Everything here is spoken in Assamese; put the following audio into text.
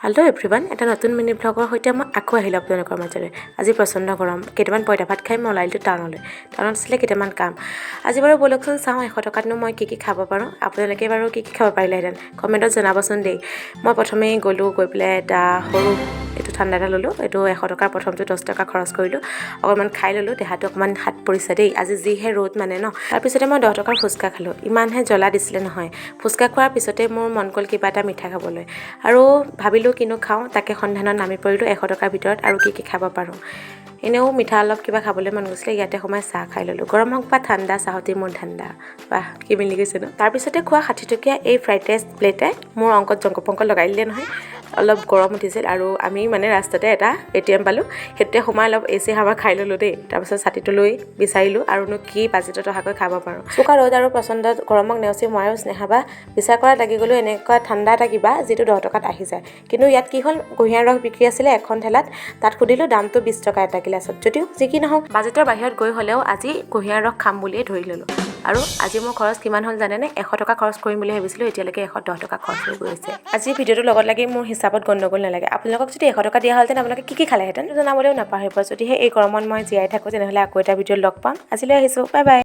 হেল্ল' এভৰিৱান, এটা নতুন মিনি ব্লগৰ সৈতে মই আকৌ আহিলোঁ আপোনালোকৰ মাজলৈ। আজি প্ৰচণ্ড গৰম, কেইটামান পইতা ভাত খাই মই ওলাইলোঁ টাউনলৈ। টাউনত আছিলে কেইটামান কাম। আজি বাৰু ব'লকচোন চাওঁ 100 টকাতনো মই কি খাব পাৰোঁ। আপোনালোকে বাৰু কি খাব পাৰিলেহেঁতেন কমেণ্টত জনাবচোন দেই। মই প্ৰথমেই গ'লোঁ, গৈ পেলাই এটা সৰু ঠাণ্ডা এটা ল'লোঁ। এইটো 100 টকাৰ প্ৰথমটো 10 টকা খৰচ কৰিলোঁ, অকণমান খাই ল'লোঁ। দেহাটো অকণমান হাত পৰিছে দেই, আজি যিহে ৰ'দ মানে ন। তাৰপিছতে মই 10 টকাৰ ফুচকা খালোঁ। ইমানহে জ্বলা দিছিলে নহয়। ফুচকা খোৱাৰ পিছতে মোৰ মন গ'ল কিবা এটা মিঠা খাবলৈ, আৰু ভাবিলোঁ কিনো খাওঁ, তাকে সন্ধানত নামি পৰিলোঁ 100 টকাৰ ভিতৰত আৰু কি খাব পাৰোঁ। এনেও মিঠা অলপ কিবা খাবলৈ মন গৈছিলে, ইয়াতে সোমাই চাহ খাই ল'লোঁ। গৰম হওক বা ঠাণ্ডা, চাহতে মোৰ ঠাণ্ডা। বাহ, কি মিলি গৈছে ন। তাৰপিছতে খোৱা 60 টকীয়া এই ফ্ৰাইড ৰাইচ প্লেটে মোৰ অংকত জংক-পংক লগাই দিলে নহয়। অলপ গৰম উঠিছিল আৰু আমি মানে ৰাস্তাতে এটা ATM পালোঁ, সেইটোতে সোমাই অলপ AC হাৱা খাই ল'লোঁ দেই। তাৰপিছত ছাতিটো লৈ বিচাৰিলোঁ আৰুনো কি বাজেটত অহাকৈ খাব পাৰোঁ। চোকা ৰ'দ আৰু প্ৰচণ্ড গৰমক নেওচি মই আৰু স্নেহাবা বিচাৰ কৰাত লাগি গ'লোঁ এনেকুৱা ঠাণ্ডা এটা কিবা যিটো 10 টকাত আহি যায়। কিন্তু ইয়াত কি হ'ল, কুঁহিয়াৰ ৰস বিক্ৰী আছিলে এখন ঠেলাত। তাত সুধিলোঁ, দামটো 20 টকা এটা গিলাচত। যদিও যি কি নহওক, বাজেটৰ বাহিৰত গৈ হ'লেও আজি কুঁহিয়াৰ ৰস খাম বুলিয়ে ধৰি ল'লোঁ। আৰু আজি মোৰ খৰচ কিমান হ'ল জানেনে? 100 টকা খৰচ কৰিম বুলি ভাবিছিলোঁ, এতিয়ালৈকে 110 টকা খৰচ হৈ গৈছে। আজি ভিডিঅ'টোৰ লগত লাগি মোৰ হিচাপত গণ্ডগোল নালাগে। আপোনালোকক যদি 100 টকা দিয়া হ'লহেঁতেন আপোনালোকে কি খালেহেঁতেন জনাবলৈও নাপাহৰিব। যদিহে এই গৰমত মই জীয়াই থাকোঁ, তেনেহ'লে আকৌ এটা ভিডিঅ'ত লগ পাম। আজিলৈ আহিছোঁ, বাই বাই।